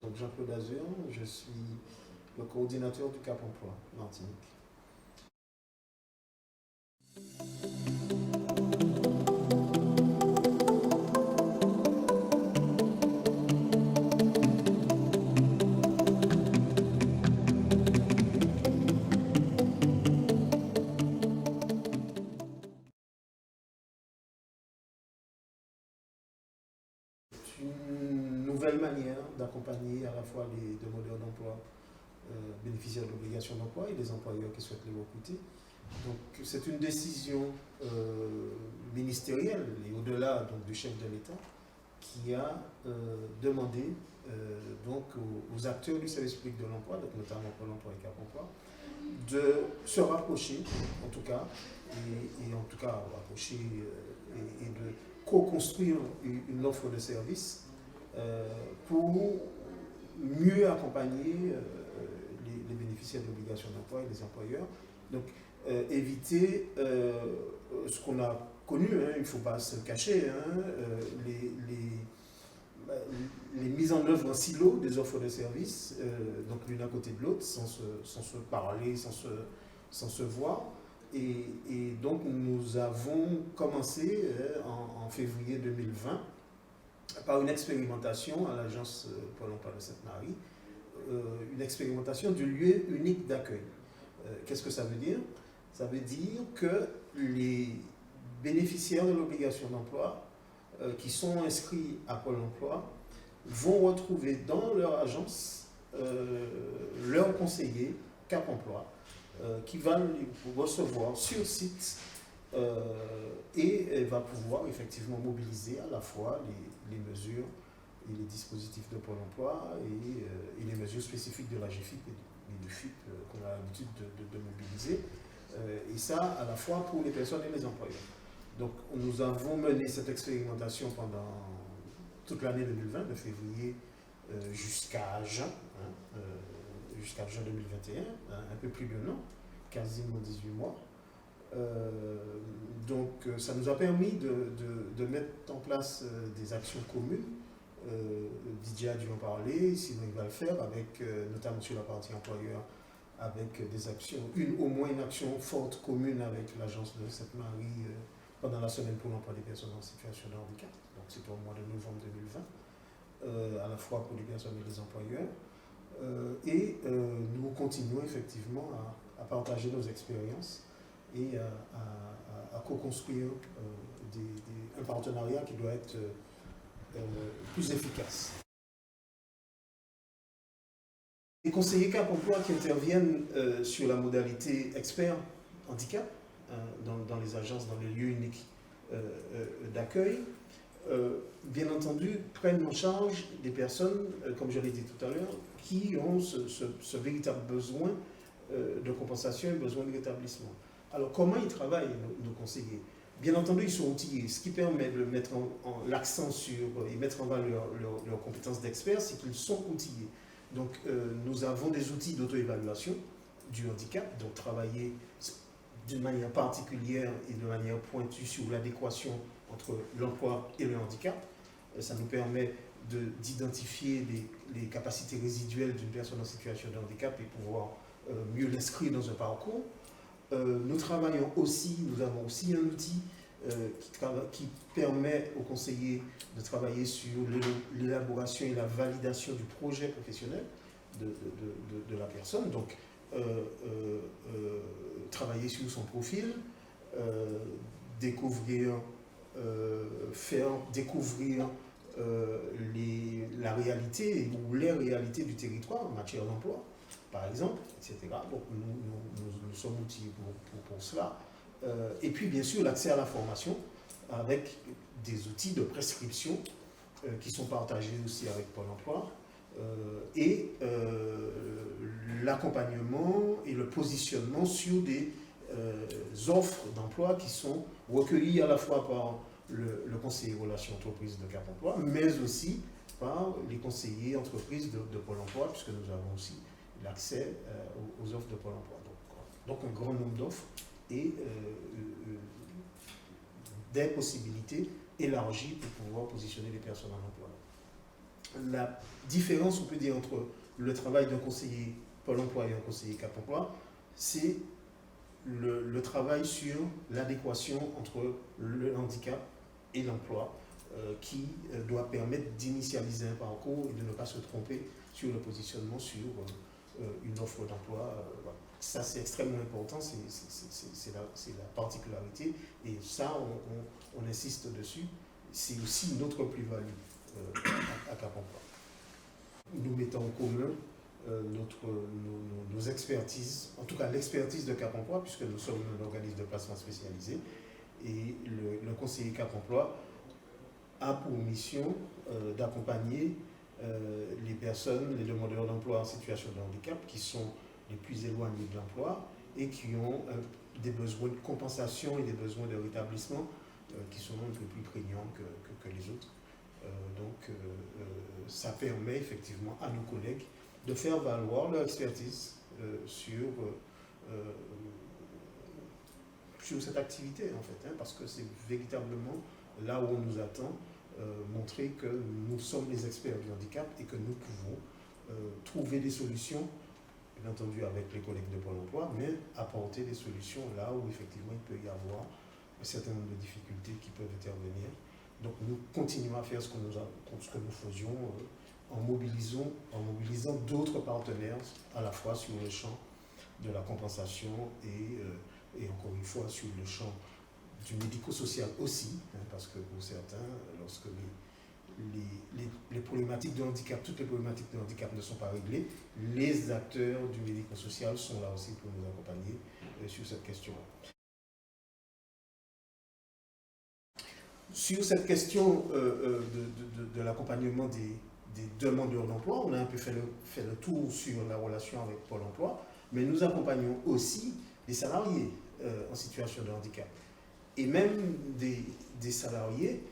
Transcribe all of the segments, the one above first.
Donc Jean-Claude Azur, je suis le coordinateur du Cap Emploi Martinique. Une nouvelle manière d'accompagner à la fois les demandeurs d'emploi bénéficiaires de l'obligation d'emploi et les employeurs qui souhaitent les recruter. Donc c'est une décision ministérielle et au-delà donc, du chef de l'État qui a demandé donc aux acteurs du service public de l'emploi, donc notamment Pôle emploi et Cap emploi, de se rapprocher en tout cas et en tout cas rapprocher et de co-construire une offre de service pour mieux accompagner les bénéficiaires de l'obligation d'emploi et les employeurs. Donc, éviter ce qu'on a connu, hein, il ne faut pas se cacher, hein, les mises en œuvre en silo des offres de services, donc l'une à côté de l'autre, sans se parler, sans se voir. Et donc, nous avons commencé en février 2020 par une expérimentation à l'agence Pôle emploi de Sainte-Marie, une expérimentation du lieu unique d'accueil. Qu'est-ce que ça veut dire? Ça veut dire que les bénéficiaires de l'obligation d'emploi qui sont inscrits à Pôle emploi vont retrouver dans leur agence leur conseiller Cap emploi qui va les recevoir sur site et va pouvoir effectivement mobiliser à la fois les mesures et les dispositifs de Pôle emploi et les mesures spécifiques de la GFIP et du FIP qu'on a l'habitude de mobiliser. Et ça, à la fois pour les personnes et les employeurs. Donc, nous avons mené cette expérimentation pendant toute l'année 2020, de février jusqu'à juin, jusqu'à juin 2021, un peu plus d'un an, quasiment 18 mois. Donc, ça nous a permis de mettre en place des actions communes. Didier a dû en parler, sinon il va le faire, avec, notamment sur la partie employeur, avec des actions, au moins une action forte commune avec l'agence de Sainte-Marie pendant la semaine pour l'emploi des personnes en situation de handicap. Donc c'était au mois de novembre 2020, à la fois pour les personnes et les employeurs. Nous continuons effectivement à partager nos expériences et à co-construire un partenariat qui doit être plus efficace. Les conseillers Cap emploi qui interviennent sur la modalité expert handicap dans les agences, dans les lieux uniques d'accueil, bien entendu, prennent en charge des personnes, comme je l'ai dit tout à l'heure, qui ont ce véritable besoin de compensation et besoin de rétablissement. Alors, comment ils travaillent, nos conseillers? Bien entendu, ils sont outillés. Ce qui permet de mettre l'accent sur et mettre en valeur leurs compétences d'experts, c'est qu'ils sont outillés. Donc, nous avons des outils d'auto-évaluation du handicap, donc travailler d'une manière particulière et de manière pointue sur l'adéquation entre l'emploi et le handicap. Ça nous permet d'identifier les capacités résiduelles d'une personne en situation de handicap et pouvoir mieux l'inscrire dans un parcours. Nous avons aussi un outil qui permet aux conseillers de travailler sur l'élaboration et la validation du projet professionnel de la personne. Donc, travailler sur son profil, faire découvrir la réalité ou les réalités du territoire en matière d'emploi, par exemple, etc. Donc, nous sommes outillés pour cela. Et puis, bien sûr, l'accès à la formation avec des outils de prescription qui sont partagés aussi avec Pôle emploi et l'accompagnement et le positionnement sur des offres d'emploi qui sont recueillies à la fois par le conseiller relations entreprises de Cap emploi, mais aussi par les conseillers entreprises de Pôle emploi, puisque nous avons aussi l'accès aux offres de Pôle emploi. Donc un grand nombre d'offres et des possibilités élargies pour pouvoir positionner les personnes en emploi. la différence, on peut dire, entre le travail d'un conseiller Pôle emploi et un conseiller Cap emploi, c'est le travail sur l'adéquation entre le handicap et l'emploi, qui doit permettre d'initialiser un parcours et de ne pas se tromper sur le positionnement sur une offre d'emploi. Voilà. Ça, c'est extrêmement important, c'est la particularité, et ça, on insiste dessus. C'est aussi notre plus-value à Cap emploi. Nous mettons en commun nos expertises, en tout cas l'expertise de Cap emploi, puisque nous sommes un organisme de placement spécialisé, et le conseiller Cap emploi a pour mission d'accompagner les personnes, les demandeurs d'emploi en situation de handicap qui sont les plus éloignés de l'emploi et qui ont des besoins de compensation et des besoins de rétablissement qui sont un peu plus prégnants que les autres. Donc ça permet effectivement à nos collègues de faire valoir leur expertise sur cette activité en fait, parce que c'est véritablement là où on nous attend, montrer que nous sommes les experts du handicap et que nous pouvons trouver des solutions, bien entendu avec les collègues de Pôle emploi, mais apporter des solutions là où effectivement il peut y avoir un certain nombre de difficultés qui peuvent intervenir. Donc nous continuons à faire ce que nous faisions en mobilisant d'autres partenaires à la fois sur le champ de la compensation et encore une fois sur le champ du médico-social aussi, parce que pour certains, lorsque les problématiques de handicap, toutes les problématiques de handicap ne sont pas réglées, les acteurs du médico-social sont là aussi pour nous accompagner sur cette question-là. Sur cette question de l'accompagnement des demandeurs d'emploi, on a un peu fait le tour sur la relation avec Pôle emploi, mais nous accompagnons aussi les salariés en situation de handicap, et même des salariés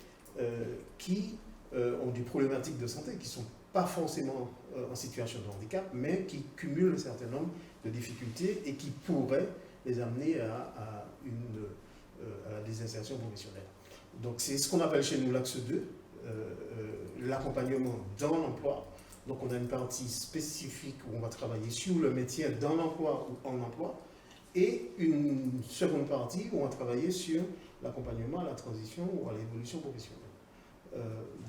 qui ont des problématiques de santé, qui ne sont pas forcément en situation de handicap, mais qui cumulent un certain nombre de difficultés et qui pourraient les amener à la désinsertion professionnelle. Donc c'est ce qu'on appelle chez nous l'axe 2, l'accompagnement dans l'emploi. Donc on a une partie spécifique où on va travailler sur le maintien dans l'emploi ou en emploi, et une seconde partie où on va travailler sur l'accompagnement à la transition ou à l'évolution professionnelle.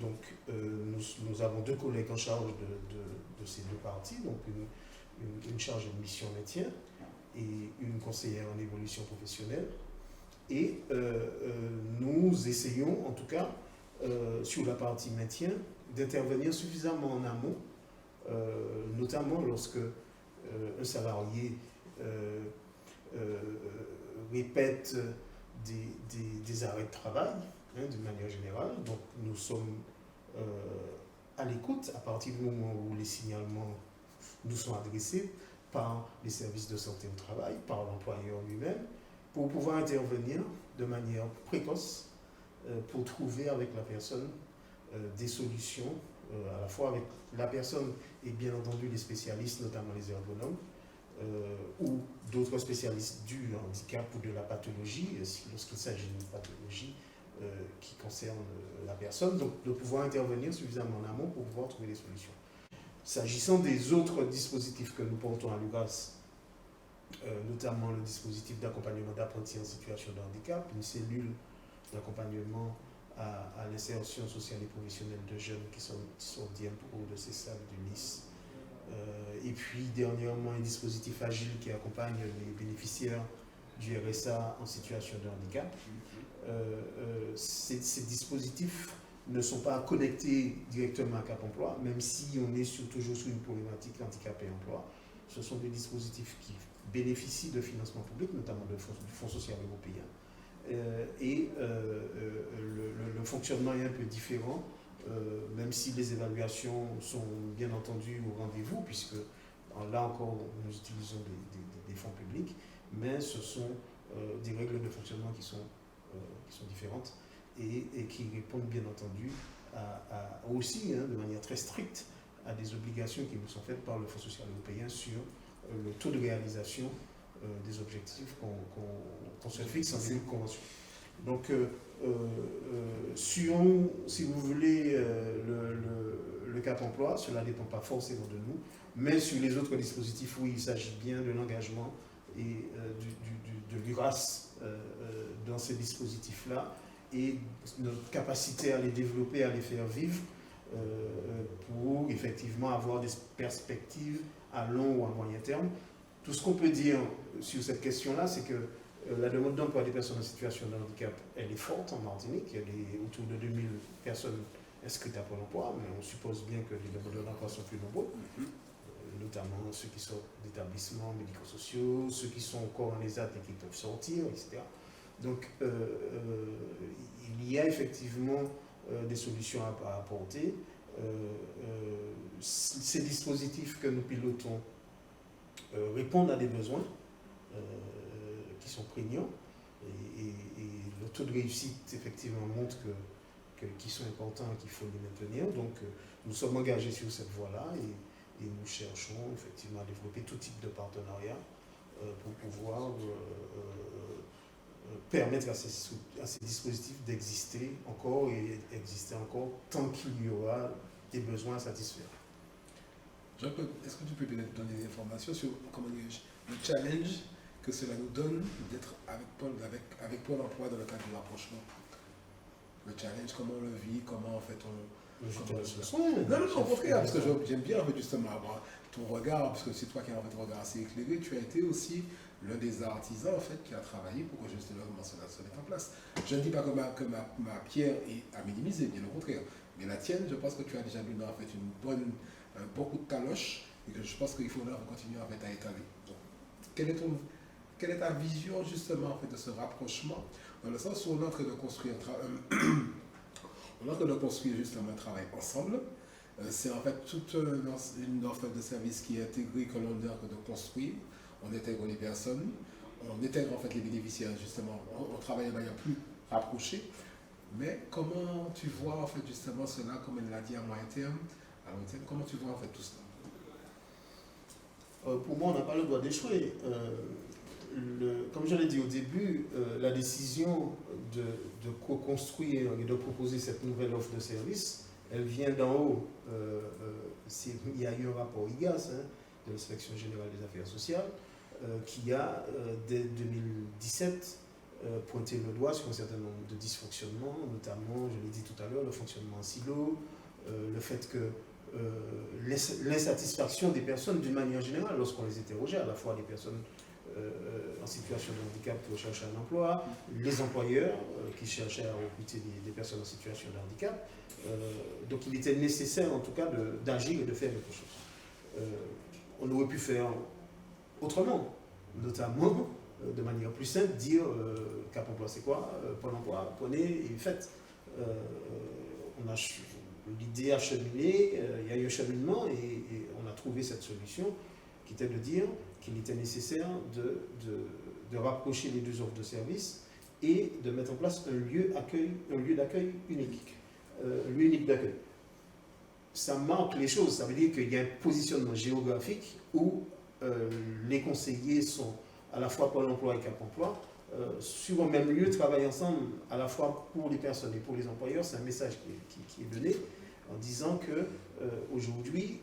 Donc nous avons deux collègues en charge de ces deux parties, donc une chargée de mission maintien et une conseillère en évolution professionnelle. Et nous essayons, en tout cas, sur la partie maintien, d'intervenir suffisamment en amont, notamment lorsque un salarié répète des arrêts de travail, d'une manière générale. Donc nous sommes à l'écoute à partir du moment où les signalements nous sont adressés par les services de santé au travail, par l'employeur lui-même, pour pouvoir intervenir de manière précoce pour trouver avec la personne des solutions, à la fois avec la personne et bien entendu les spécialistes, notamment les ergonomes, ou d'autres spécialistes du handicap ou de la pathologie, lorsqu'il s'agit d'une pathologie qui concerne la personne, donc de pouvoir intervenir suffisamment en amont pour pouvoir trouver des solutions. S'agissant des autres dispositifs que nous portons à l'URAS, notamment le dispositif d'accompagnement d'apprentis en situation de handicap, une cellule d'accompagnement à l'insertion sociale et professionnelle de jeunes qui sont sortis un peu de ces salles du Nice. Et puis dernièrement un dispositif agile qui accompagne les bénéficiaires du RSA en situation de handicap. Ces dispositifs ne sont pas connectés directement à Cap emploi, même si on est toujours sur une problématique handicap et emploi. Ce sont des dispositifs qui bénéficient de financement public, notamment du Fonds social européen. Et le fonctionnement est un peu différent, même si les évaluations sont bien entendu au rendez-vous, puisque là encore nous utilisons des fonds publics, mais ce sont des règles de fonctionnement qui sont différentes et qui répondent bien entendu aussi de manière très stricte à des obligations qui nous sont faites par le Fonds social européen sur le taux de réalisation des objectifs qu'on se fixe en une convention. Donc, sur, si vous voulez, le le Cap Emploi, cela ne dépend pas forcément de nous, mais sur les autres dispositifs, oui, il s'agit bien de l'engagement et de l'URAS dans ces dispositifs-là et notre capacité à les développer, à les faire vivre pour effectivement avoir des perspectives à long ou à moyen terme. Tout ce qu'on peut dire sur cette question-là, c'est que la demande d'emploi des personnes en situation de handicap, elle est forte en Martinique, elle est autour de 2000 personnes inscrites à Pôle emploi, mais on suppose bien que les demandeurs d'emploi sont plus nombreux, notamment ceux qui sortent d'établissements médico-sociaux, ceux qui sont encore en ESAT et qui peuvent sortir, etc. Donc, il y a effectivement des solutions à apporter. Ces dispositifs que nous pilotons répondent à des besoins qui sont prégnants et le taux de réussite effectivement montre qu'ils sont importants et qu'il faut les maintenir. Donc, nous sommes engagés sur cette voie-là et nous cherchons effectivement à développer tout type de partenariat pour pouvoir permettre à ces dispositifs d'exister encore et exister encore tant qu'il y aura des besoins à satisfaire. Est-ce que tu peux peut-être donner des informations sur le challenge que cela nous donne d'être avec Pôle emploi dans le cadre du rapprochement? Le challenge, comment on le vit, comment en fait on... Non, au contraire, parce que j'aime bien en fait, justement avoir ton regard, parce que c'est toi qui as un regard assez éclairé, tu as été aussi l'un des artisans en fait qui a travaillé pour que justement cela se mette en place. Je ne dis pas que ma pierre est à minimiser, bien au contraire, mais la tienne, je pense que tu as déjà mis en fait beaucoup de taloches et que je pense qu'il faudra continuer en fait à étaler. Donc, quelle est ta vision justement en fait de ce rapprochement, dans le sens où on est en train de construire justement un travail ensemble. C'est en fait toute une offre de service qui est intégrée, que l'on est en train de construire. On intègre les personnes, on intègre en fait les bénéficiaires justement, on travaille de manière plus rapprochée. Mais comment tu vois en fait justement cela, comme elle l'a dit à moyen terme, comment tu vois en fait tout cela? Pour moi, on n'a pas le droit d'échouer. Comme je l'ai dit au début, la décision de co-construire et de proposer cette nouvelle offre de service, elle vient d'en haut. Il y a eu un rapport IGAS, de l'Inspection Générale des Affaires Sociales, qui a, dès 2017, pointé le doigt sur un certain nombre de dysfonctionnements, notamment, je l'ai dit tout à l'heure, le fonctionnement en silo, le fait que l'insatisfaction des personnes d'une manière générale, lorsqu'on les interrogeait, à la fois les personnes en situation de handicap qui recherchaient un emploi, les employeurs qui cherchaient à recruter des personnes en situation de handicap. Donc il était nécessaire en tout cas d'agir et de faire quelque chose. On aurait pu faire autrement, notamment de manière plus simple, dire Cap Emploi c'est quoi, Pôle emploi, prenez et faites. L'idée a cheminé, il y a eu un cheminement et on a trouvé cette solution qui était de dire qu'il était nécessaire de rapprocher les deux offres de services et de mettre en place un lieu d'accueil unique. Un lieu unique d'accueil. Ça marque les choses, ça veut dire qu'il y a un positionnement géographique où les conseillers sont à la fois Pôle emploi et Cap emploi, sur un même lieu, travaillent ensemble à la fois pour les personnes et pour les employeurs. C'est un message qui est donné en disant que aujourd'hui,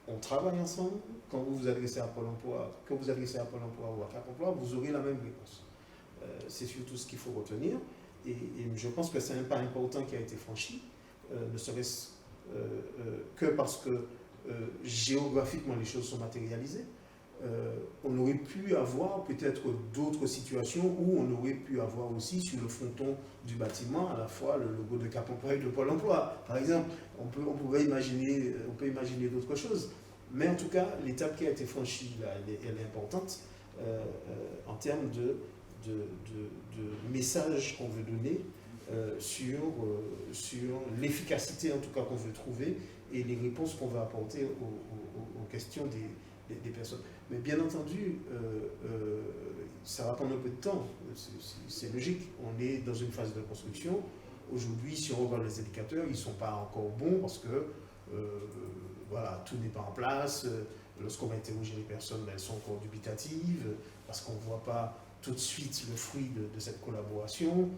on travaille ensemble. Quand vous vous adressez à Pôle emploi, ou à Cap emploi, vous aurez la même réponse. C'est surtout ce qu'il faut retenir. Et je pense que c'est un pas important qui a été franchi, ne serait-ce que parce que géographiquement les choses sont matérialisées. On aurait pu avoir peut-être d'autres situations où on aurait pu avoir aussi sur le fronton du bâtiment à la fois le logo de Cap emploi et de Pôle emploi. Par exemple, on peut imaginer d'autres choses. Mais en tout cas, l'étape qui a été franchie là, elle est importante en termes de message qu'on veut donner sur l'efficacité en tout cas qu'on veut trouver et les réponses qu'on va apporter aux questions des personnes. Mais bien entendu, ça va prendre un peu de temps, c'est logique, on est dans une phase de construction. Aujourd'hui, si on regarde les indicateurs, ils ne sont pas encore bons parce que voilà, tout n'est pas en place. Lorsqu'on va interroger les personnes, elles sont encore dubitatives parce qu'on ne voit pas tout de suite le fruit de cette collaboration.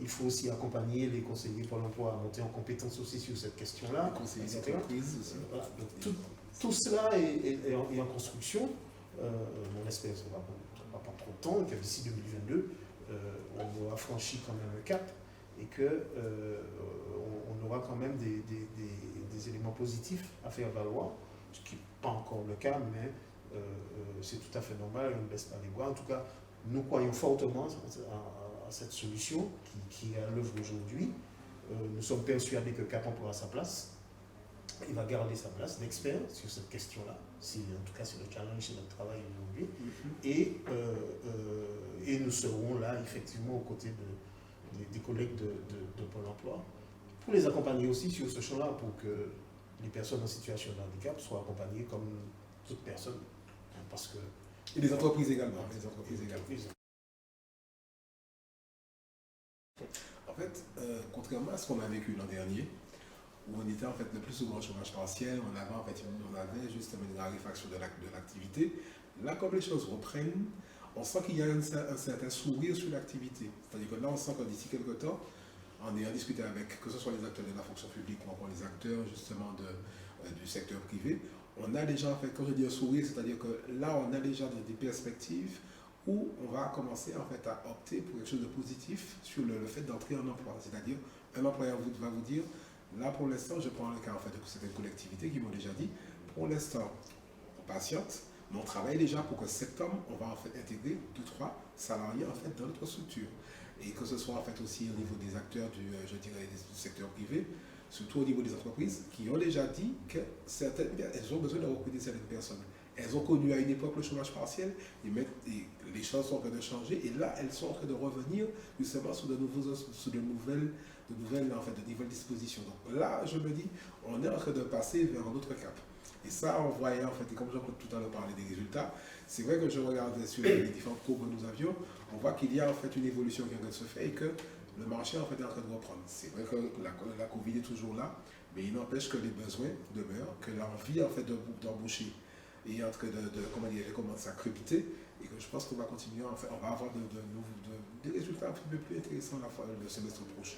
Il faut aussi accompagner les conseillers Pôle emploi à monter en compétence aussi sur cette question-là. Les conseillers etc. d'entreprise aussi. Voilà. Donc, tout cela est en construction. On espère que ça ne va pas trop de temps, et que d'ici 2022, on aura franchi quand même un cap et qu'on aura quand même des éléments positifs à faire valoir, ce qui n'est pas encore le cas, mais c'est tout à fait normal, on ne baisse pas les bras. En tout cas, nous croyons fortement à cette solution qui est à l'œuvre aujourd'hui. Nous sommes persuadés que Cap emploi a sa place. Il va garder sa place d'expert sur cette question-là. En tout cas, c'est le challenge, c'est notre travail aujourd'hui. Et nous serons là, effectivement, aux côtés des collègues de Pôle emploi, pour les accompagner aussi sur ce champ-là, pour que les personnes en situation de handicap soient accompagnées comme toute personne. Parce que, et les entreprises également. Les entreprises également. En fait, contrairement à ce qu'on a vécu l'an dernier, où on était en fait le plus souvent au chômage partiel, on avait justement une raréfaction de l'activité. Là, comme les choses reprennent, on sent qu'il y a un certain sourire sur l'activité. C'est-à-dire que là, on sent que d'ici quelques temps, en ayant discuté avec, que ce soit les acteurs de la fonction publique ou encore les acteurs justement du secteur privé, on a déjà, en fait, quand je dis un sourire, c'est-à-dire que là, on a déjà des perspectives où on va commencer en fait à opter pour quelque chose de positif sur le fait d'entrer en emploi. C'est-à-dire, un employeur va vous dire, là pour l'instant, je prends le cas en fait de certaines collectivités qui m'ont déjà dit, pour l'instant, on patiente, mais on travaille déjà pour que septembre, on va en fait intégrer 2-3 salariés en fait dans notre structure. Et que ce soit en fait aussi au niveau des acteurs du secteur privé, surtout au niveau des entreprises, qui ont déjà dit que elles ont besoin de recruter certaines personnes. Elles ont connu à une époque le chômage partiel, et les choses sont en train de changer, et là, elles sont en train de revenir justement sur de nouvelles dispositions. Donc là, je me dis, on est en train de passer vers un autre cap. Et ça, on voyait en fait, et comme j'ai tout à l'heure parlé des résultats, c'est vrai que je regardais sur les différentes courbes que nous avions, on voit qu'il y a en fait une évolution qui est en train de se faire et que le marché en fait est en train de reprendre. C'est vrai que la Covid est toujours là, mais il n'empêche que les besoins demeurent, que l'envie en fait d'embaucher est en train de commencer à crépiter, et que je pense qu'on va continuer, en fait, on va avoir des résultats un peu plus intéressants le semestre prochain.